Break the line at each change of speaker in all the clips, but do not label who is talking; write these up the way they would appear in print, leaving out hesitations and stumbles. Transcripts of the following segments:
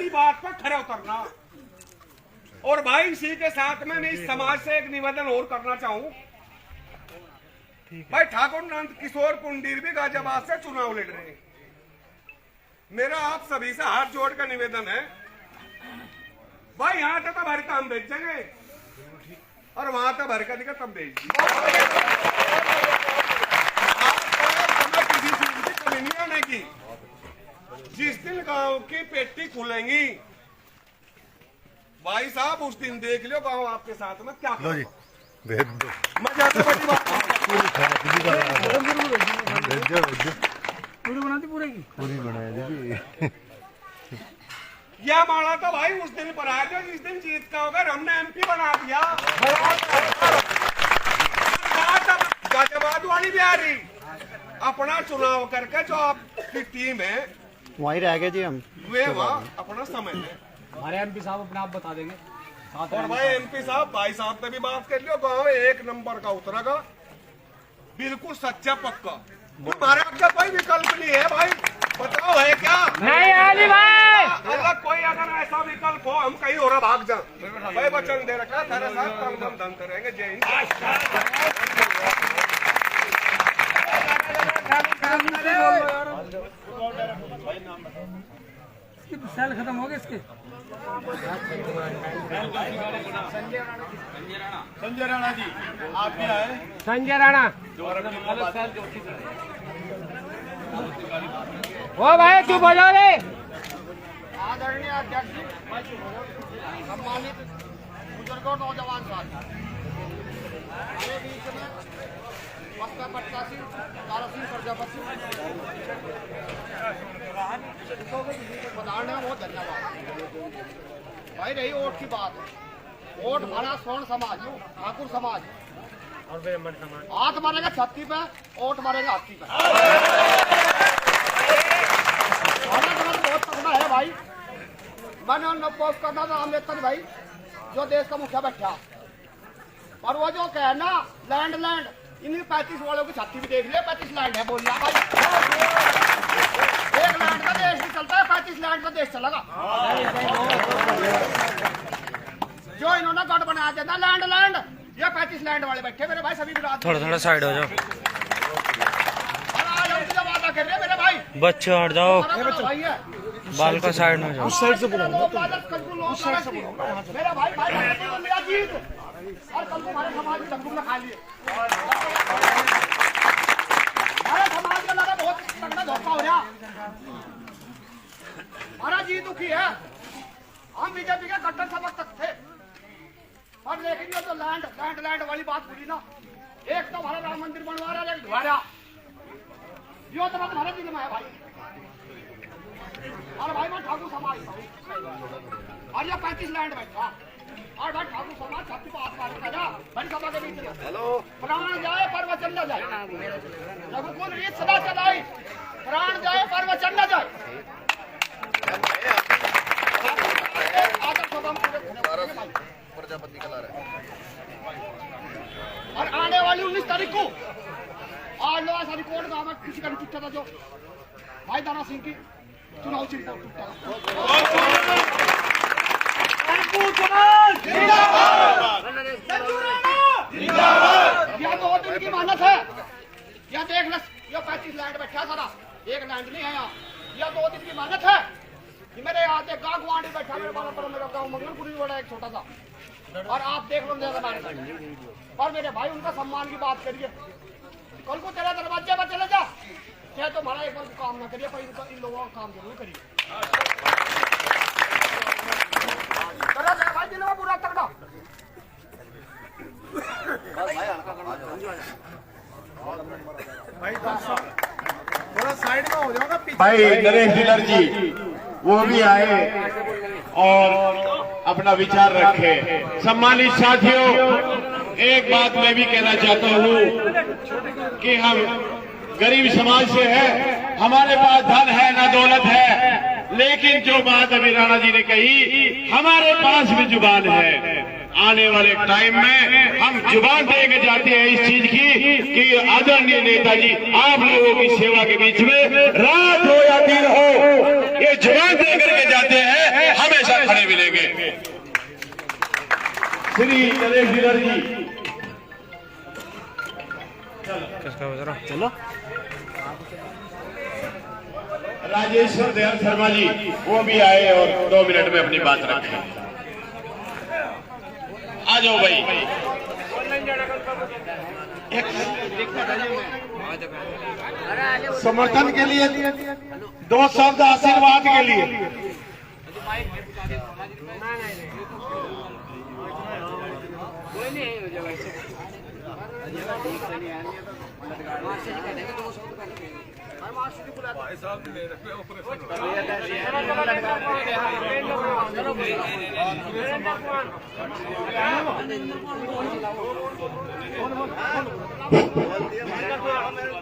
अपनी बात पर खड़े उतरना। और भाई इसी के साथ में मैं इस समाज से एक निवेदन और करना चाहूं। भाई ठाकुर नंद किशोर कुंडीर भी गाजियाबाद से चुनाव लड़ रहे हैं। मेरा आप सभी से हाथ जोड़ कर निवेदन है, भाई यहाँ तक तो भर का हम भेजेंगे और वहां तक भर का दिखा तब भेज किसी चीज की कमी नहीं आने की। जिस दिन गांव की पेटी खुलेंगी भाई साहब, उस दिन देख लो गांव आपके साथ में क्या मजा से बड़ी बात
पूरी बनाया दीदी।
यह माला तो भाई उस दिन पर आया था जिस दिन जीत का होगा, हमने एमपी बना दिया। गाजियाबाद वाली भी आ रही, अपना चुनाव करके जो आपकी टीम है
वहीं रह गए जी हम,
वे वहाँ अपना समय है।
हमारे एमपी साहब अपने आप बता देंगे।
और भाई एमपी साहब, भाई साहब ने भी बात कर लियो, गाँव एक नंबर का उतरेगा, बिल्कुल सच्चा पक्का। हमारे आपका कोई विकल्प नहीं है भाई, बताओ है क्या?
नहीं आली भाई,
अलग कोई अगर ऐसा विकल्प हो हम कहीं और भाग जाए। भाई वचन दे रखा तेरे साथ कल हम धन करेंगे। जय हिंद।
साल खत्म हो गए इसके।
संजय राणा जी आप भी आए।
संजय राणा ओ भाई तू बोलो रे।
आदरणीय अध्यक्ष जी, सम्मानित बुजुर्गों, नौजवान साथी, हमारे बीच में बसपा प्रत्याशी तारासिंह प्रजापति बताने में बहुत धन्यवाद। भाई रही वोट की बात, वोट हमारा स्वर्ण समाज, ठाकुर समाज और हाथ मारेगा छत्ती पे, वोट मारेगा हाथी पे। बहुत तगड़ा है भाई। मैंने पोस्ट करना था अम्बेडकर भाई, जो देश का मुखिया बैठा, और वो जो कहे ना लैंड लैंड, इन्हीं 35 वालों की छाती भी देख लिया, 35 लैंड है बोल रहा भाई। एक लैंड का देश भी चलता है, 35 लैंड का देश चलेगा। जो इन्होंने गढ़ बनाया देता लैंड लैंड, ये 35 लैंड वाले बैठे मेरे भाई, सभी विराट
थोड़ा साइड हो जाओ,
जो वादा कर रहे मेरे भाई,
बच्चे हट जाओ,
भाई है
बाल का साइड में जाओ।
उस साइड से बोलो, उस साइड से बोलो मेरा भाई। भाई मेरा जीत, और कल को हमारे समाज में डंगू में खा लिए। हमारे समाज का लगा बहुत तगड़ा धोखा हो रहा। हमारा जीत दुखी है, हम बीजेपी के कट्टर समर्थक थे, और लेकिन ये तो लैंड लैंड लैंड वाली बात बोली ना, एक तो हमारा राम मंदिर बनवा रहा है, एक ढुआ रहा, यो तो हमारे दिल में है भाई। और भाई मैं ठाकुर समाज और ये 35 लैंड बैठा, और भाई ठाकुर समाज छाती को हाथ मार कर बड़ी सभा के बीच में प्राण जाए पर वचन न जाए, रघुकुल रीत सदा चलाई, प्राण जाए पर वचन न जाए। प्रजापति का ला रहा है। और आने वाली 19 तारीख को आज लोग सारी कोर्ट गाँव में किसी का नहीं टूटा था, जो भाई दाना सिंह की चुनाव चिन्ह टूटा। यह 2 दिन की मानत है, यह देख ल, यह 35 लैंड बैठा सारा, एक लैंड नहीं है यहाँ। यह 2 दिन की मानत है कि मेरे यहाँ से गाँव गुआंडी बैठा, मेरे बाला पर मेरा गाँव मंगलपुरी बड़ा एक छोटा सा, और आप देख लो मेरे बारे में। और मेरे भाई उनका सम्मान की बात करिए, कल को तेरा दरवाजे पर चले जा, चाहे तुम्हारा एक बार काम ना करिए, पर इन लोगों का काम जरूर करिए। चलो भाई दिल में बुरा तगड़ा भाई, थोड़ा साइड में हो जाओ।
भाई नरेश डीलर जी वो भी आए और अपना विचार रखे। सम्मानित साथियों, एक बात मैं भी कहना चाहता हूँ कि हम गरीब समाज से है, हमारे पास धन है ना दौलत है, लेकिन जो बात अभी राणा जी ने कही, हमारे पास भी जुबान है। आने वाले टाइम में हम जुबान देके जाते हैं इस चीज की कि आदरणीय नेताजी आप लोगों की सेवा के बीच में रात हो या दिन हो, ये जुबान दे करके जाते हैं। श्री नरेश डीलर जी,
किसका बजा चलो
राजेश्वर दयाल शर्मा जी वो भी आए और 2 मिनट में अपनी बात रखें। आ जाओ भाई।
समर्थन के लिए 2 शब्द आशीर्वाद के लिए।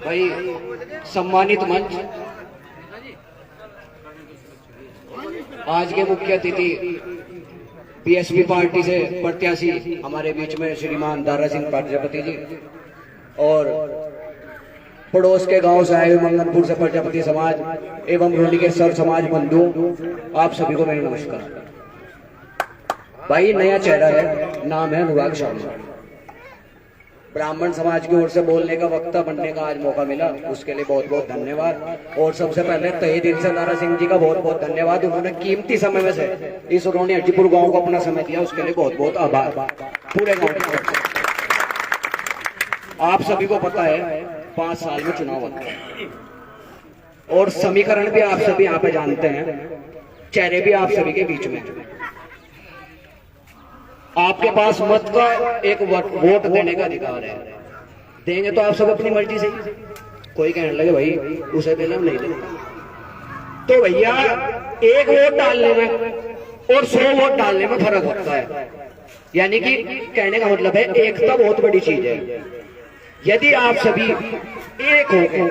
भाई सम्मानित मंच, आज के मुख्य अतिथि बीएसपी पार्टी से प्रत्याशी हमारे बीच में श्रीमान दारा सिंह प्रजापति जी और पड़ोस के गांव से आए हुए मंगनपुर से प्रजापति समाज एवं रोली के सब समाज बंधु, आप सभी को मेरा नमस्कार। भाई नया चेहरा है, नाम है अनुराग शर्मा। ब्राह्मण समाज की ओर से बोलने का वक्ता बनने का आज मौका मिला, उसके लिए बहुत बहुत धन्यवाद। और सबसे पहले तहे दिल से दारा सिंह जी का बहुत बहुत धन्यवाद। उन्होंने कीमती समय में से इस उन्होंने हजीपुर गांव को अपना समय दिया, उसके लिए बहुत बहुत आभार पूरे गांव की तरफ से। आप सभी को पता है 5 साल में चुनाव होता है और समीकरण भी आप सभी यहाँ पे जानते हैं, चेहरे भी आप सभी के बीच में। आपके पास मत का एक वोट देने का अधिकार है, देंगे तो आप सब अपनी मर्जी से। कोई कहने लगे भाई उसे देना नहीं देना, तो भैया एक वोट डालने में और 100 वोट डालने में फर्क होता है। यानी कि कहने का मतलब है एकता बहुत बड़ी चीज है। यदि आप सभी एक होकर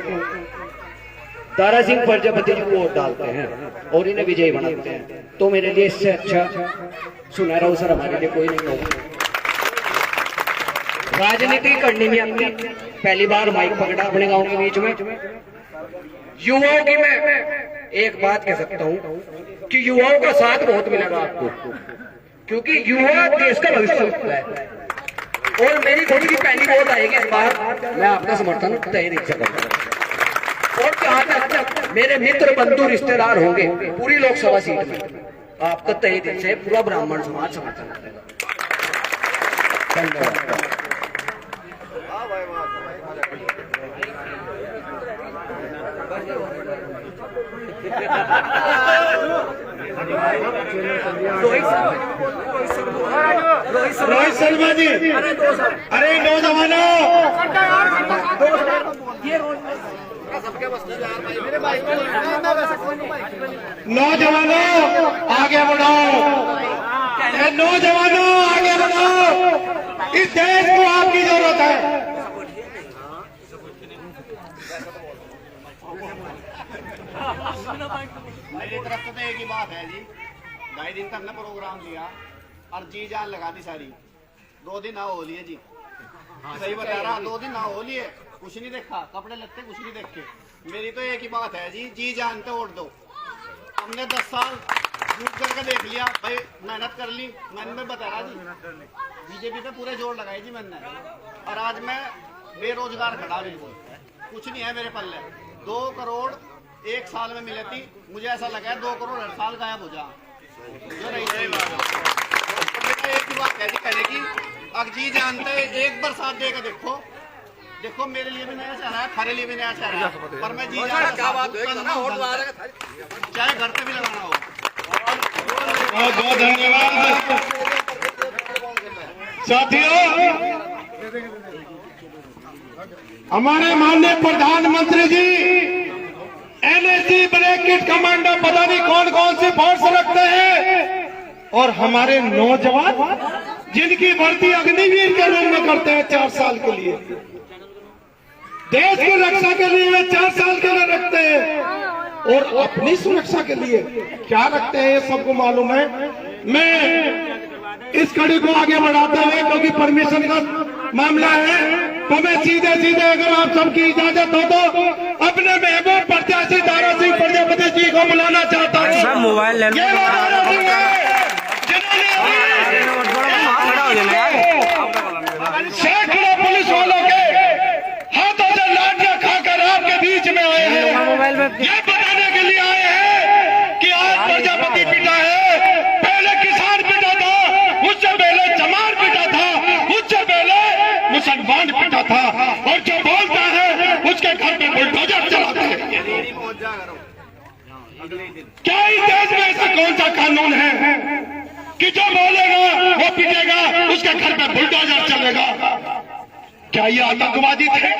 दारा सिंह प्रजापति जी को वोट डालते हैं और इन्हें विजयी बनाते हैं, तो मेरे लिए इससे अच्छा सुनहरा अवसर हमारे लिए कोई नहीं होगा। राजनीति करने में अपनी पहली बार माइक पकड़ा अपने गांव के बीच में। युवाओं की मैं एक बात कह सकता हूं कि युवाओं का साथ बहुत मिलेगा आपको, क्योंकि युवा देश का भविष्य होता है। और मेरी खुद की पहली वोट आएगी इस बार, मैं आपका समर्थन तय दिल से करूंगा। और जहां तक मेरे मित्र बंधु रिश्तेदार होंगे पूरी लोकसभा सीट में, आपका तय दिल से पूरा ब्राह्मण समाज समर्थन करेगा। धन्यवाद।
रोहित शर्मा जी, अरे नौजवानों, नौजवानों आगे बढ़ाओ, नौजवानों आगे बढ़ाओ, इस देश को आपकी जरूरत है।
मेरी तरफ से तो एक ही बात है जी, 2.5 दिन तक ने प्रोग्राम लिया और जी जान लगा दी सारी। 2 दिन ना हो लिए जी, सही बता रहा, 2 दिन ना हो लिए, कुछ नहीं देखा, कपड़े लगते कुछ नहीं देखे। मेरी तो एक ही बात है जी जान तो वोट दो। हमने 10 साल झूठ करके देख लिया भाई, मेहनत कर ली। मैंने बता रहा जी बीजेपी पे पूरे जोर लगाई जी मैंने, और आज मैं बेरोजगार खड़ा, बिल्कुल कुछ नहीं है मेरे पल्ले। 2 करोड़ 1 साल में मिले थी, मुझे ऐसा लगा है 2 करोड़ हर साल गायब हो जा। जो नहीं सही बात है, एक ही बात है जी कहने की, अब जी जानते एक बार साथ देकर देखो, देखो मेरे लिए भी नया चेहरा है, थारे लिए भी नया चेहरा है, पर मैं जी क्या बात चाहे घर पे भी लगाना हो।
बहुत बहुत धन्यवाद साथियों। हमारे माननीय प्रधानमंत्री जी एनएसजी ब्रैकेट कमांडो पता नहीं कौन कौन सी फोर्स रखते हैं, और हमारे नौजवान जिनकी भर्ती अग्निवीर के रूप में करते हैं 4 साल के लिए, देश की रक्षा के लिए वे 4 साल के लिए रखते हैं, और अपनी सुरक्षा के लिए क्या रखते हैं ये सबको मालूम है। मैं इस कड़ी को आगे बढ़ाते हुए, क्योंकि परमिशन का मामला है, तो मैं सीधे सीधे अगर आप सबकी इजाजत हो तो अपने महबूब प्रत्याशी दारा सिंह प्रजापति जी को बुलाना चाहता हूँ।
मोबाइल
ये दारा सिंह है जिन्होंने सैकड़ों पुलिस वालों के हाथों से लाठियां खाकर आपके बीच में आए हैं, ये बताने के लिए आए हैं कि आज प्रजापति पिटा है, पहले किसान पिटा था, उससे पहले चमार पिटा था, उससे पहले मुसलमान पिटा था, और जो बोलता है उसके घर में बुलडोजर चलाते हैं। क्या इस देश में ऐसा कौन सा कानून है कि जो बोलेगा वो पिटेगा, उसके घर पे बुलडोजर चलेगा? क्या ये आतंकवादी थे?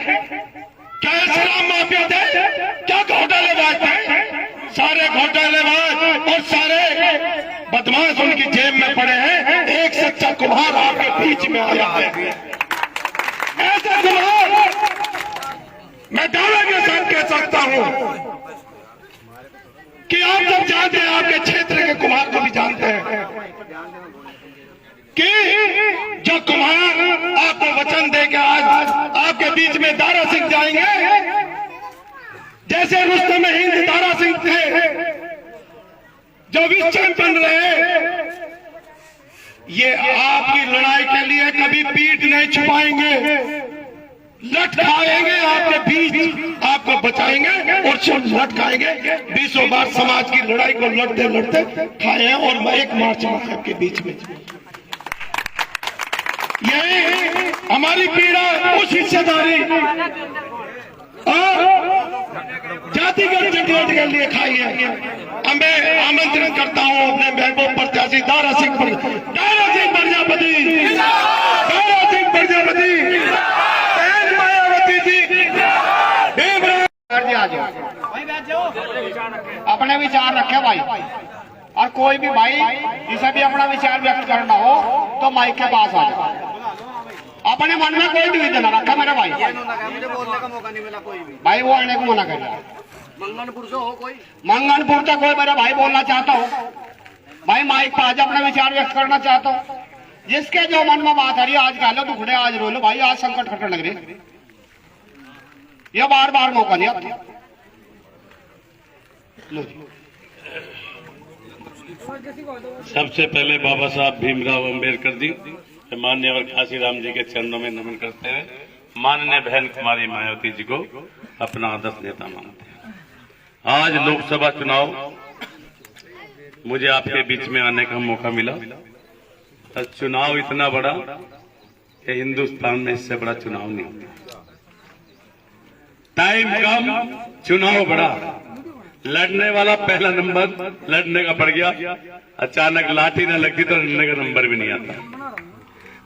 क्या ये शराब माफिया थे? क्या घोटालेबाज थे? सारे घोटालेबाज और सारे बदमाश उनकी जेब में पड़े हैं। एक सच्चा कुम्हार आपके बीच में आया है। ऐसा कुम्हार मैं दावे के साथ कह सकता हूं कि आप सब जानते हैं, आपके क्षेत्र के कुम्हार को भी जानते हैं कि जो कुम्हार आपको वचन देकर आज आपके बीच में दारा सिंह जाएंगे, जैसे रुस्तम हिंद दारा सिंह थे जो विश्व चैंपियन रहे, ये आपकी लड़ाई के लिए कभी पीठ नहीं छुपाएंगे, लटकाएंगे आपके बीच, आपको बचाएंगे और सब लटकाएंगे। 20 बार समाज की लड़ाई को लड़ते लड़ते खाए हैं और मैं एक मार्च में आपके बीच में। यही हमारी पीड़ा, उस हिस्सेदारी जातिगत चटवट के लिए खाई है। मैं आमंत्रण करता हूं अपने महबूब प्रत्याशी दारा सिंह प्रजापति, दारा सिंह प्रजापति, मायावती जी,
अपने विचार रखे भाई, और कोई भी भाई जिसे भी अपना विचार व्यक्त करना हो तो माइक के पास आ जाए। अपने मन में कोई द्विधा न रखा मेरे भाई,
मुझे बोलने का मौका नहीं मिला कोई भी।
भाई वो आने को मना कर रहा है।
मंगनपुर से हो कोई,
मंगनपुर से कोई मेरा भाई बोलना चाहता हो, भाई माइक पर आज अपना विचार व्यक्त करना चाहता हो, जिसके जो मन में बात आ रही है, आज गालो दुखड़े, आज रो लो भाई, आज संकट खटने लग रही, ये बार बार मौका नहीं आता।
सबसे पहले बाबा साहब भीमराव अंबेडकर जी माननीय और काशीराम जी के चरणों में नमन करते हैं। माननीय बहन कुमारी मायावती जी को अपना आदर्श नेता मानते हैं। आज लोकसभा चुनाव मुझे आपके बीच में आने का मौका मिला। तो चुनाव इतना बड़ा कि हिंदुस्तान में इससे बड़ा चुनाव नहीं होता। टाइम कम, चुनाव बड़ा, लड़ने वाला पहला नंबर लड़ने का पड़ गया। अचानक लाठी न लगती तो लड़ने का नंबर भी नहीं आता।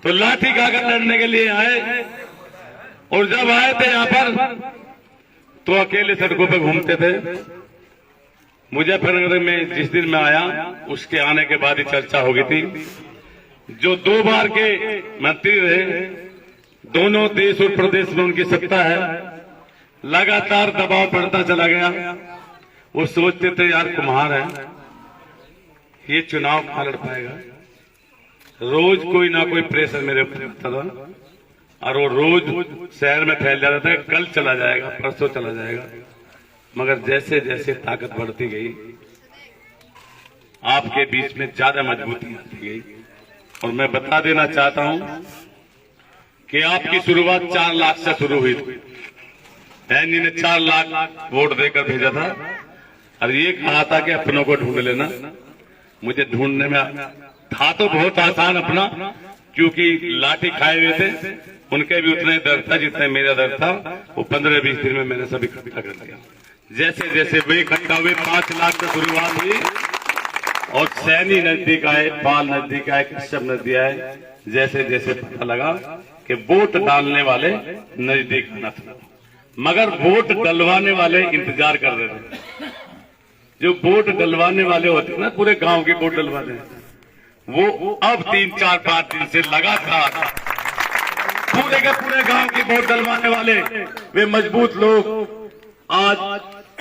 तो लाठी खाकर लड़ने के लिए आए, और जब आए थे यहाँ पर तो अकेले सड़कों पर घूमते थे। मुजफ्फरनगर में जिस दिन मैं आया उसके आने के बाद ही चर्चा हो गई थी। जो 2 बार के मंत्री रहे, दोनों देश और प्रदेश में उनकी सत्ता है, लगातार दबाव पड़ता चला गया। वो सोचते थे यार कुम्हार है, ये चुनाव कहां लड़ पाएगा। रोज कोई ना कोई प्रेशर मेरे ऊपर था, और वो रोज शहर में फैल जाता था, कल चला जाएगा, परसों चला जाएगा। मगर जैसे जैसे ताकत बढ़ती गई, आपके बीच में ज्यादा मजबूती आती गई। और मैं बता देना चाहता हूं कि आपकी शुरुआत 4 लाख से शुरू हुई थी। बहन जी ने 4 लाख वोट देकर भेजा था, और ये कहा था कि अपनों को ढूंढ लेना। मुझे ढूंढने में था तो बहुत आसान अपना, क्योंकि लाठी खाए हुए थे, उनके भी उतना ही दर्द था जितना मेरा दर्द था। वो 15-20 दिन में मैंने सब इकट्ठा कर दिया। जैसे जैसे वे इकट्ठा हुए, 5 लाख से शुरुआत हुई, और सैनी नजदीक आए, पाल नजदीक आए, कश्यप नजदीक आए। जैसे जैसे पता लगा कि वोट डालने वाले नजदीक आना था, मगर वोट डलवाने वाले इंतजार कर रहे थे। जो वोट डलवाने वाले होते ना, पूरे गांव के वोट डलवाने, वो अब 3-4-5 दिन से लगातार पूरे के पूरे गांव के वोट डलवाने वाले वे मजबूत लोग आज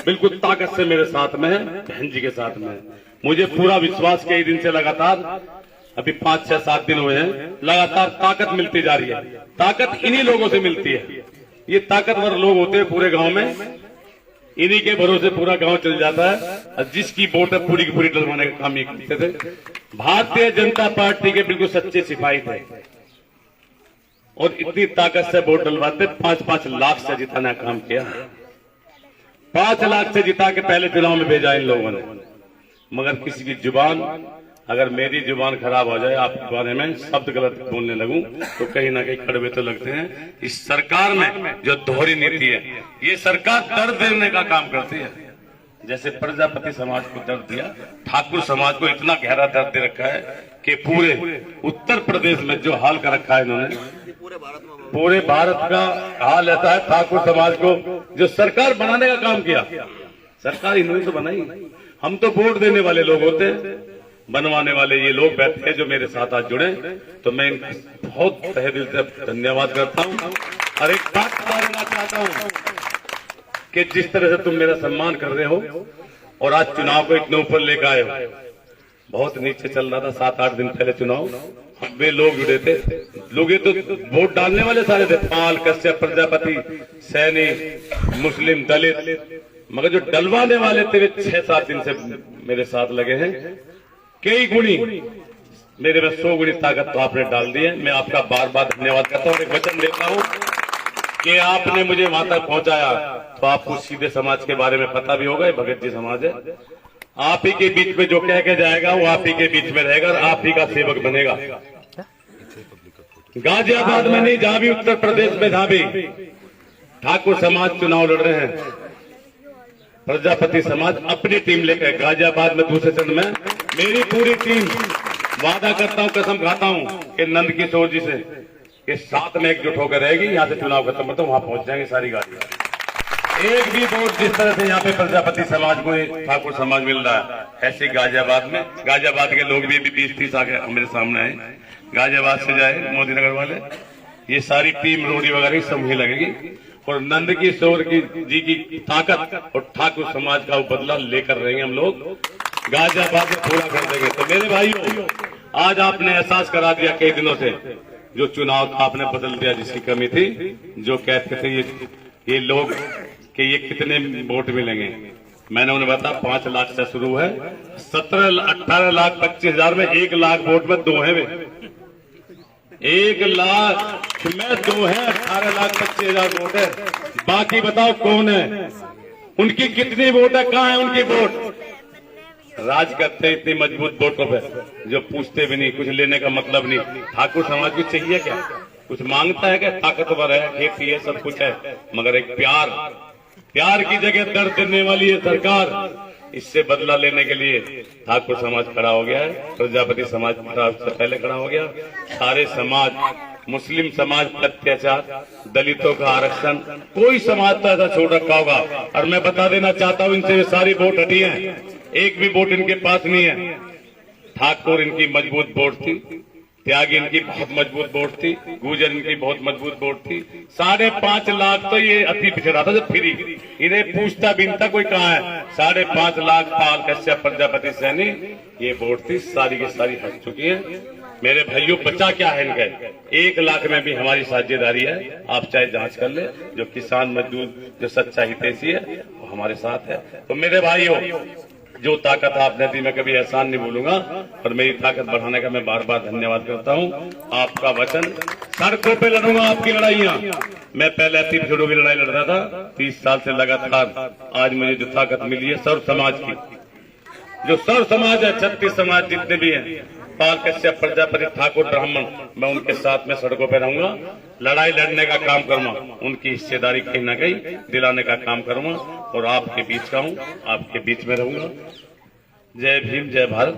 बिल्कुल ताकत से मेरे साथ में है, बहन जी के साथ में है। मुझे पूरा विश्वास कई दिन से लगातार, अभी 5-6-7 दिन हुए हैं, लगातार ताकत मिलती जा रही है। ताकत इन्हीं लोगों से मिलती है। ये ताकतवर लोग होते हैं पूरे गांव में, इन्हीं के भरोसे पूरा गांव चल जाता है। और जिसकी वोट है पूरी की पूरी डलवाने का काम ये करते थे। भारतीय जनता पार्टी के बिल्कुल सच्चे सिपाही थे। और इतनी ताकत से वोट डलवाते 5-5 लाख से जिताने का काम किया। 5 लाख से जिता के पहले चुनाव में भेजा इन लोगों ने। मगर किसी की जुबान, अगर मेरी जुबान खराब हो जाए आपके बारे में, शब्द गलत बोलने लगूं तो कहीं ना कहीं कड़वे तो लगते हैं। इस सरकार में जो दोहरी नीति है, ये सरकार दर्द देने का काम करती है। जैसे प्रजापति समाज को दर्द दिया, ठाकुर समाज को इतना गहरा दर्द दे रखा है कि पूरे उत्तर प्रदेश में जो हाल कर रखा है इन्होंने, पूरे भारत का हाल ऐसा है। ठाकुर समाज को जो सरकार बनाने का काम किया, सरकार इन्होंने तो बनाई। हम तो वोट देने वाले लोग होते हैं, बनवाने वाले ये लोग बैठे हैं जो मेरे साथ आज जुड़े। तो मैं इनका बहुत तहे दिल से धन्यवाद करता हूँ। और एक बात बताना चाहता हूँ कि जिस तरह से तुम मेरा सम्मान कर रहे हो और आज चुनाव को इतने ऊपर लेकर आए हो। बहुत नीचे चल रहा था 7-8 दिन पहले चुनाव, वे लोग जुड़े थे, लोग ये तो वोट डालने वाले सारे थे, पाल, कश्यप, प्रजापति, सैनी, मुस्लिम, दलित, मगर जो डलवाने वाले थे वे 6-7 दिन से मेरे साथ लगे हैं। कई गुणी मेरे में 100 गुणी ताकत तो आपने डाल दी है। मैं आपका बार बार धन्यवाद करता हूँ। एक वचन देता हूँ कि आपने मुझे वहां तक पहुंचाया, तो आपको सीधे समाज के बारे में पता भी होगा। ये भगत जी समाज है, आप ही के बीच में जो कह के जाएगा वो आप ही के बीच में रहेगा और आप ही का सेवक बनेगा। गाजियाबाद में नहीं, जहां भी उत्तर प्रदेश में जहां भी ठाकुर समाज चुनाव लड़ रहे हैं, प्रजापति समाज अपनी टीम लेकर गाजियाबाद में दूसरे चरण में मेरी पूरी टीम, वादा करता हूं, कसम खाता हूं कि नंद किशोर जी से कि साथ में एकजुट होकर रहेगी। यहाँ से चुनाव खत्म होता वहां पहुंच जाएंगे सारी गाड़ियां। एक भी वोट जिस तरह से यहाँ पे प्रजापति समाज को ठाकुर समाज मिल रहा है, ऐसे गाजियाबाद में, गाजियाबाद के लोग भी 20-30 आगे मेरे सामने आए, गाजियाबाद से जाए मोदी नगर वाले, ये सारी टीम रोडी वगैरह सब वहीं लगेगी। और नंद किशोर जी की ताकत और ठाकुर समाज का बदला लेकर रहेंगे हम लोग, गाजियाबाद में पूरा कर देंगे। तो मेरे भाइयों, आज आपने एहसास करा दिया कई दिनों से, जो चुनाव आपने बदल दिया, जिसकी कमी थी, जो कहते थे ये लोग कि ये कितने वोट मिलेंगे, मैंने उन्हें बताया 5 लाख से शुरू है, 18 लाख 25 हजार में 1 लाख वोट में 2 है वे, 1 लाख में 2 है, 18 लाख 25 हजार वोट है। बाकी बताओ कौन है, उनकी कितनी वोट है, कहाँ है उनकी वोट? राज करते हैं इतनी मजबूत वोटों पे, जो पूछते भी नहीं, कुछ लेने का मतलब नहीं। ठाकुर समाज को चाहिए क्या? कुछ मांगता है क्या? ताकतवर है, खेती है, सब कुछ है, मगर एक प्यार की जगह दर्द देने वाली है सरकार। इससे बदला लेने के लिए ठाकुर समाज खड़ा हो गया है, प्रजापति समाज से पहले खड़ा हो गया। सारे समाज, मुस्लिम समाज पर अत्याचार, दलितों का आरक्षण, कोई समाज तो ऐसा छोड़ रखा होगा। और मैं बता देना चाहता हूं, इनसे सारी वोट हटी है, एक भी वोट इनके पास नहीं है। ठाकुर इनकी मजबूत वोट थी, त्यागी इनकी बहुत मजबूत वोट थी, गुजर इनकी बहुत मजबूत वोट थी। 5.5 लाख तो ये अति पिछड़ा था, जब फ्री इन्हें पूछता बिनता कोई कहाँ है। 5.5 लाख पाल, कश्यप, प्रजापति, सैनी, ये वोट थी, सारी की सारी हट चुकी है। मेरे भाइयों, बचा क्या है इनका? 1 लाख में भी हमारी साझेदारी है, आप चाहे जांच कर ले। जो किसान मजदूर, जो सच्चा हितैषी है, वो हमारे साथ है। तो मेरे भाइयों, जो ताकत आपने दी, मैं कभी एहसान नहीं भूलूंगा, और मेरी ताकत बढ़ाने का मैं बार बार धन्यवाद करता हूं। आपका वचन, सड़कों पे लड़ूंगा आपकी लड़ाइयां। मैं पहले अति पिछड़ों की लड़ाई लड़ता था 30 साल से लगातार। आज मुझे जो ताकत मिली है सर्व समाज की, जो सर्व समाज है, 36 समाज जितने भी हैं, पाल, कश्यप, प्रजापति, ठाकुर, ब्राह्मण, मैं उनके साथ में सड़कों पे रहूंगा, लड़ाई लड़ने का काम करूंगा, उनकी हिस्सेदारी कहीं ना कहीं दिलाने का काम करूंगा, और आपके बीच का हूं, आपके बीच में रहूंगा। जय भीम, जय भारत।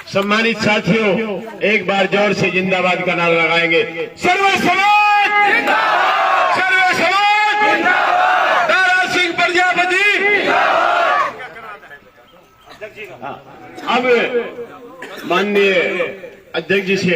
सम्मानित साथियों, एक बार जोर से जिंदाबाद का नारा लगाएंगे। सर्व समाज, सर्व समाज, दारा सिंह प्रजापति। अब माननीय अध्यक्ष जी से